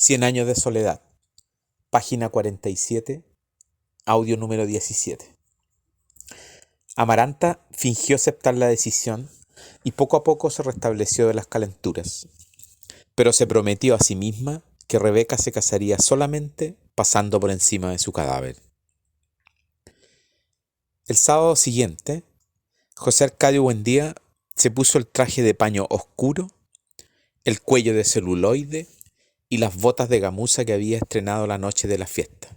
Cien años de soledad, página 47, audio número 17. Amaranta fingió aceptar la decisión y poco a poco se restableció de las calenturas, pero se prometió a sí misma que Rebeca se casaría solamente pasando por encima de su cadáver. El sábado siguiente, José Arcadio Buendía se puso el traje de paño oscuro, el cuello de celuloide y las botas de gamuza que había estrenado la noche de la fiesta,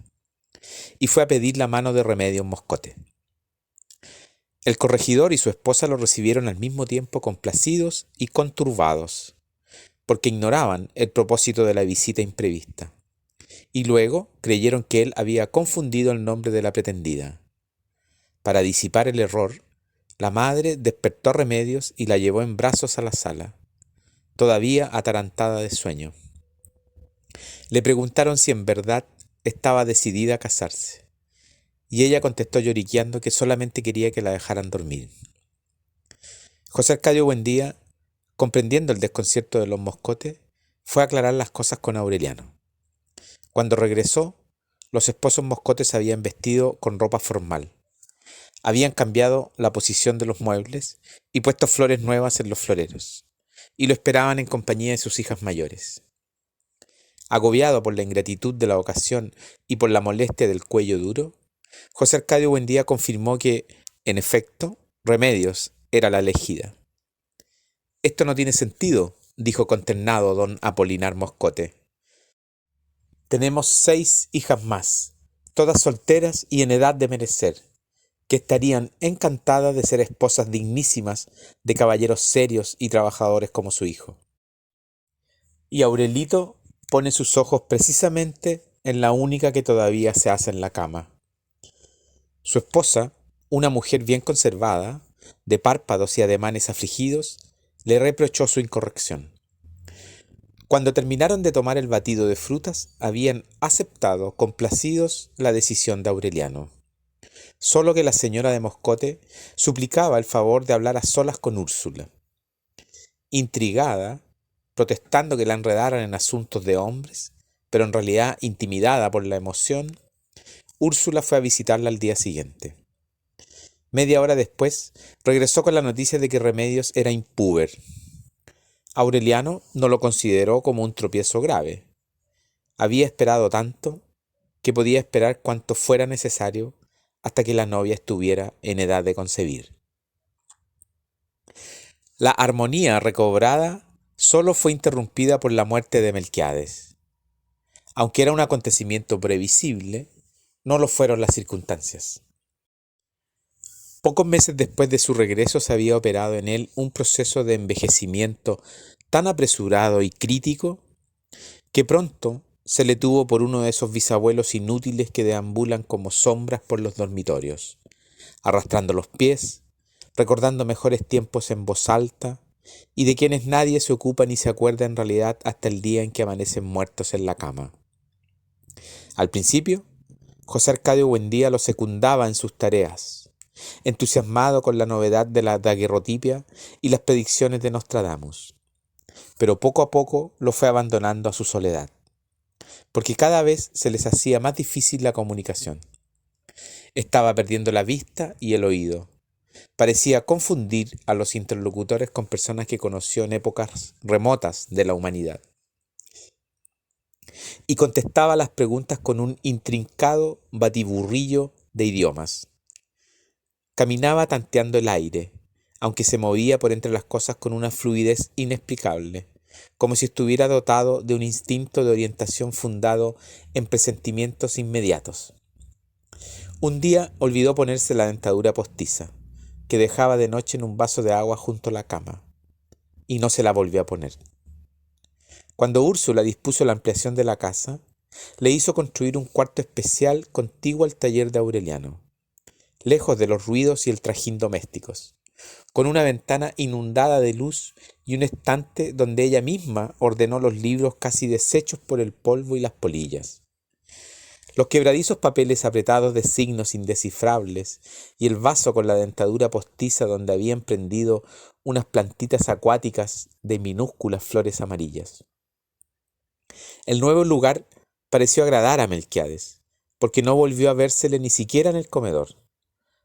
y fue a pedir la mano de Remedios Moscote. El corregidor y su esposa lo recibieron al mismo tiempo complacidos y conturbados, porque ignoraban el propósito de la visita imprevista, y luego creyeron que él había confundido el nombre de la pretendida. Para disipar el error, la madre despertó a Remedios y la llevó en brazos a la sala, todavía atarantada de sueño. Le preguntaron si en verdad estaba decidida a casarse, y ella contestó lloriqueando que solamente quería que la dejaran dormir. José Arcadio Buendía, comprendiendo el desconcierto de los Moscotes, fue a aclarar las cosas con Aureliano. Cuando regresó, los esposos Moscotes se habían vestido con ropa formal, habían cambiado la posición de los muebles y puesto flores nuevas en los floreros, y lo esperaban en compañía de sus hijas mayores. Agobiado por la ingratitud de la ocasión y por la molestia del cuello duro, José Arcadio Buendía confirmó que, en efecto, Remedios era la elegida. «Esto no tiene sentido», dijo consternado don Apolinar Moscote. «Tenemos 6 hijas más, todas solteras y en edad de merecer, que estarían encantadas de ser esposas dignísimas de caballeros serios y trabajadores como su hijo. Y Aurelito pone sus ojos precisamente en la única que todavía se hace en la cama». Su esposa, una mujer bien conservada, de párpados y ademanes afligidos, le reprochó su incorrección. Cuando terminaron de tomar el batido de frutas, habían aceptado, complacidos, la decisión de Aureliano. Solo que la señora de Moscote suplicaba el favor de hablar a solas con Úrsula. Intrigada, protestando que la enredaran en asuntos de hombres, pero en realidad intimidada por la emoción, Úrsula fue a visitarla al día siguiente. Media hora después, regresó con la noticia de que Remedios era impúber. Aureliano no lo consideró como un tropiezo grave. Había esperado tanto que podía esperar cuanto fuera necesario hasta que la novia estuviera en edad de concebir. La armonía recobrada solo fue interrumpida por la muerte de Melquiades. Aunque era un acontecimiento previsible, no lo fueron las circunstancias. Pocos meses después de su regreso se había operado en él un proceso de envejecimiento tan apresurado y crítico que pronto se le tuvo por uno de esos bisabuelos inútiles que deambulan como sombras por los dormitorios, arrastrando los pies, recordando mejores tiempos en voz alta, y de quienes nadie se ocupa ni se acuerda en realidad hasta el día en que amanecen muertos en la cama. Al principio, José Arcadio Buendía lo secundaba en sus tareas, entusiasmado con la novedad de la daguerrotipia y las predicciones de Nostradamus, pero poco a poco lo fue abandonando a su soledad, porque cada vez se les hacía más difícil la comunicación. Estaba perdiendo la vista y el oído. Parecía confundir a los interlocutores con personas que conoció en épocas remotas de la humanidad. Y contestaba las preguntas con un intrincado batiburrillo de idiomas. Caminaba tanteando el aire, aunque se movía por entre las cosas con una fluidez inexplicable, como si estuviera dotado de un instinto de orientación fundado en presentimientos inmediatos. Un día olvidó ponerse la dentadura postiza, que dejaba de noche en un vaso de agua junto a la cama, y no se la volvió a poner. Cuando Úrsula dispuso la ampliación de la casa, le hizo construir un cuarto especial contiguo al taller de Aureliano, lejos de los ruidos y el trajín domésticos, con una ventana inundada de luz y un estante donde ella misma ordenó los libros casi deshechos por el polvo y las polillas. Los quebradizos papeles apretados de signos indescifrables y el vaso con la dentadura postiza donde habían prendido unas plantitas acuáticas de minúsculas flores amarillas. El nuevo lugar pareció agradar a Melquiades, porque no volvió a vérsele ni siquiera en el comedor.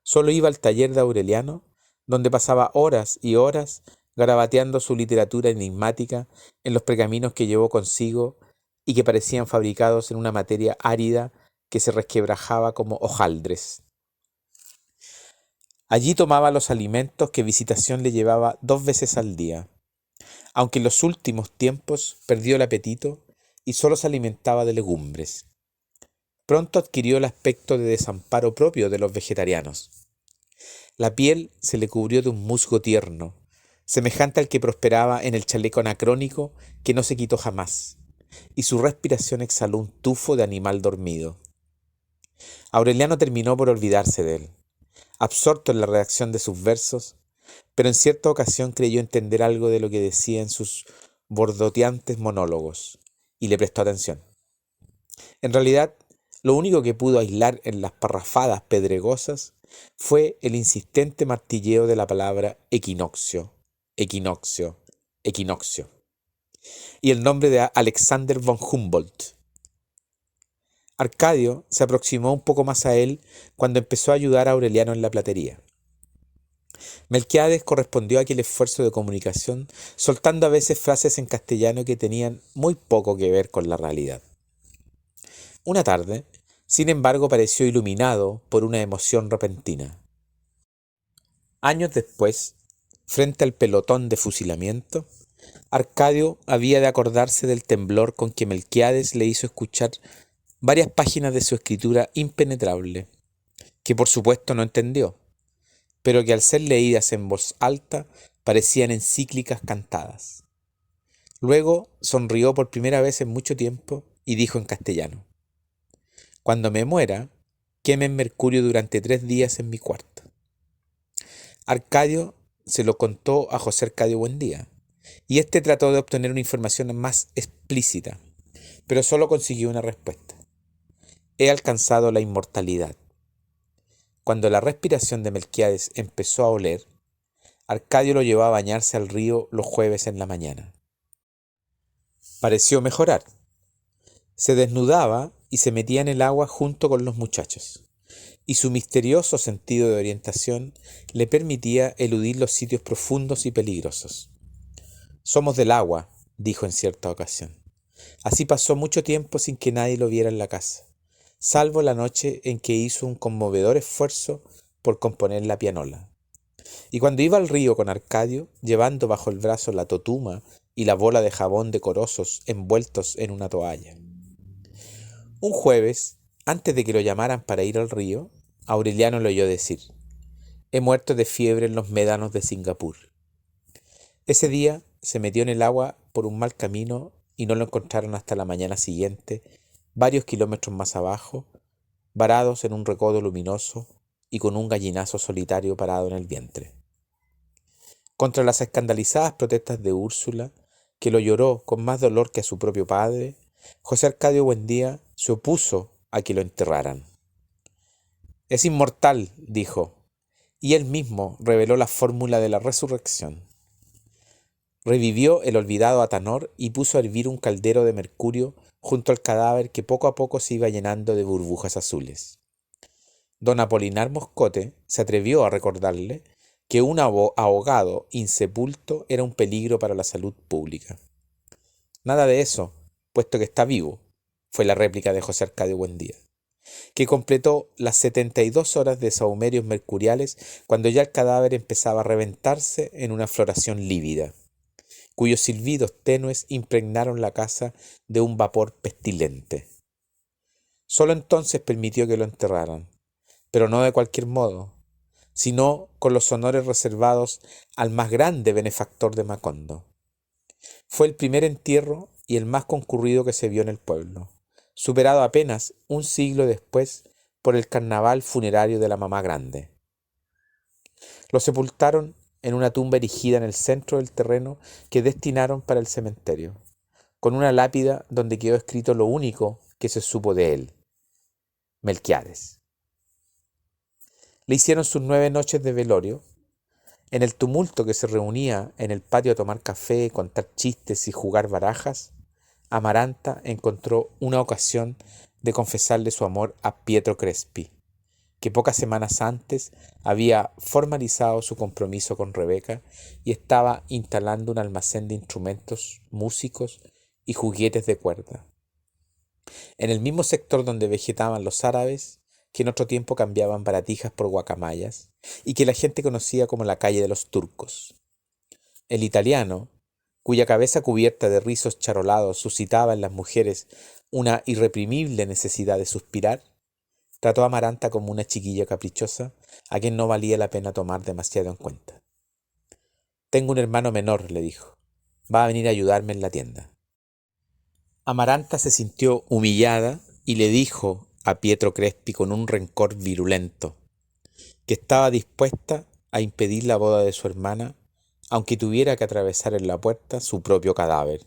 Solo iba al taller de Aureliano, donde pasaba horas y horas garabateando su literatura enigmática en los pergaminos que llevó consigo y que parecían fabricados en una materia árida que se resquebrajaba como hojaldres. Allí tomaba los alimentos que Visitación le llevaba 2 veces al día, aunque en los últimos tiempos perdió el apetito y solo se alimentaba de legumbres. Pronto adquirió el aspecto de desamparo propio de los vegetarianos. La piel se le cubrió de un musgo tierno, semejante al que prosperaba en el chaleco anacrónico que no se quitó jamás, y su respiración exhaló un tufo de animal dormido. Aureliano terminó por olvidarse de él, absorto en la redacción de sus versos, pero en cierta ocasión creyó entender algo de lo que decía en sus bordoteantes monólogos, y le prestó atención. En realidad, lo único que pudo aislar en las parrafadas pedregosas fue el insistente martilleo de la palabra equinoccio, equinoccio, equinoccio, y el nombre de Alexander von Humboldt. Arcadio se aproximó un poco más a él cuando empezó a ayudar a Aureliano en la platería. Melquiades correspondió a aquel esfuerzo de comunicación, soltando a veces frases en castellano que tenían muy poco que ver con la realidad. Una tarde, sin embargo, pareció iluminado por una emoción repentina. Años después, frente al pelotón de fusilamiento, Arcadio había de acordarse del temblor con que Melquiades le hizo escuchar varias páginas de su escritura impenetrable, que por supuesto no entendió, pero que al ser leídas en voz alta parecían encíclicas cantadas. Luego sonrió por primera vez en mucho tiempo y dijo en castellano: «Cuando me muera, quemen mercurio durante 3 días en mi cuarto». Arcadio se lo contó a José Arcadio Buendía, y éste trató de obtener una información más explícita, pero solo consiguió una respuesta: «He alcanzado la inmortalidad». Cuando la respiración de Melquiades empezó a oler, Arcadio lo llevó a bañarse al río los jueves en la mañana. Pareció mejorar. Se desnudaba y se metía en el agua junto con los muchachos, y su misterioso sentido de orientación le permitía eludir los sitios profundos y peligrosos. «Somos del agua», dijo en cierta ocasión. Así pasó mucho tiempo sin que nadie lo viera en la casa, salvo la noche en que hizo un conmovedor esfuerzo por componer la pianola. Y cuando iba al río con Arcadio, llevando bajo el brazo la totuma y la bola de jabón decorosos envueltos en una toalla. Un jueves, antes de que lo llamaran para ir al río, Aureliano le oyó decir: «He muerto de fiebre en los médanos de Singapur». Ese día se metió en el agua por un mal camino y no lo encontraron hasta la mañana siguiente, varios kilómetros más abajo, varados en un recodo luminoso y con un gallinazo solitario parado en el vientre. Contra las escandalizadas protestas de Úrsula, que lo lloró con más dolor que a su propio padre, José Arcadio Buendía se opuso a que lo enterraran. «Es inmortal», dijo, y él mismo reveló la fórmula de la resurrección. Revivió el olvidado Atanor y puso a hervir un caldero de mercurio junto al cadáver que poco a poco se iba llenando de burbujas azules. Don Apolinar Moscote se atrevió a recordarle que un ahogado insepulto era un peligro para la salud pública. «Nada de eso, puesto que está vivo», fue la réplica de José Arcadio Buendía, que completó las 72 horas de sahumerios mercuriales cuando ya el cadáver empezaba a reventarse en una floración lívida, cuyos silbidos tenues impregnaron la casa de un vapor pestilente. Solo entonces permitió que lo enterraran, pero no de cualquier modo, sino con los honores reservados al más grande benefactor de Macondo. Fue el primer entierro y el más concurrido que se vio en el pueblo, superado apenas un siglo después por el carnaval funerario de la Mamá Grande. Lo sepultaron en una tumba erigida en el centro del terreno que destinaron para el cementerio, con una lápida donde quedó escrito lo único que se supo de él: Melquiades. Le hicieron sus 9 noches de velorio. En el tumulto que se reunía en el patio a tomar café, contar chistes y jugar barajas, Amaranta encontró una ocasión de confesarle su amor a Pietro Crespi, que pocas semanas antes había formalizado su compromiso con Rebeca y estaba instalando un almacén de instrumentos, músicos y juguetes de cuerda, en el mismo sector donde vegetaban los árabes, que en otro tiempo cambiaban baratijas por guacamayas, y que la gente conocía como la calle de los turcos. El italiano, cuya cabeza cubierta de rizos charolados suscitaba en las mujeres una irreprimible necesidad de suspirar, trató a Amaranta como una chiquilla caprichosa a quien no valía la pena tomar demasiado en cuenta. Tengo un hermano menor, le dijo. Va a venir a ayudarme en la tienda. Amaranta se sintió humillada y le dijo a Pietro Crespi con un rencor virulento que estaba dispuesta a impedir la boda de su hermana, aunque tuviera que atravesar en la puerta su propio cadáver.